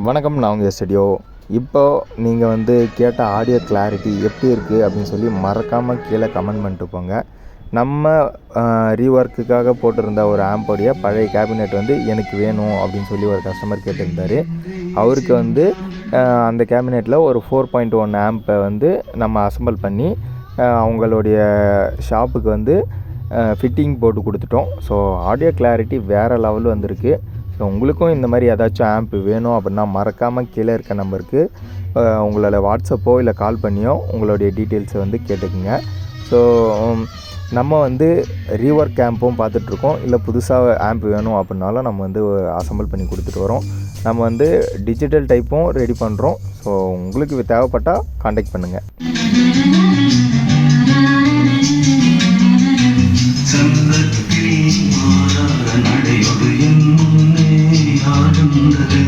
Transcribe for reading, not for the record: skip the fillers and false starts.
வணக்கம், நான் உங்கள் ஸ்டுடியோ. இப்போது நீங்கள் கேட்ட ஆடியோ கிளாரிட்டி எப்படி இருக்குது அப்படின்னு சொல்லி மறக்காமல் கீழே கமெண்ட் பண்ணிட்டு போங்க. நம்ம ரீஒர்க்குக்காக போட்டிருந்த ஒரு ஆம்போடைய பழைய கேபினெட் எனக்கு வேணும் அப்படின்னு சொல்லி ஒரு கஸ்டமர் கேட்டிருந்தார். அவருக்கு அந்த கேபினெட்டில் ஒரு 4.1 ஆம்பை நம்ம அசம்பிள் பண்ணி அவங்களுடைய ஷாப்புக்கு ஃபிட்டிங் போட்டு கொடுத்துட்டோம். ஸோ ஆடியோ கிளாரிட்டி வேறு லெவல் வந்திருக்கு. ஸோ உங்களுக்கும் இந்த மாதிரி ஏதாச்சும் ஆம்ப் வேணும் அப்படின்னா மறக்காமல் கீழே இருக்க நம்பருக்கு உங்களோட வாட்ஸ்அப்போ இல்லை கால் பண்ணியோ உங்களுடைய டீட்டெயில்ஸை கேட்டுக்குங்க. ஸோ நம்ம ரீஒர்க் ஆம்பும் பார்த்துட்ருக்கோம். இல்லை புதுசாக ஆம்ப் வேணும் அப்படின்னாலும் நம்ம அசம்பிள் பண்ணி கொடுத்துட்டு வரோம். நம்ம டிஜிட்டல் டைப்பும் ரெடி பண்ணுறோம். ஸோ உங்களுக்கு தேவைப்பட்டால் காண்டாக்ட் பண்ணுங்கள். நடையொடு என் முன்னே ஆடுந்தது.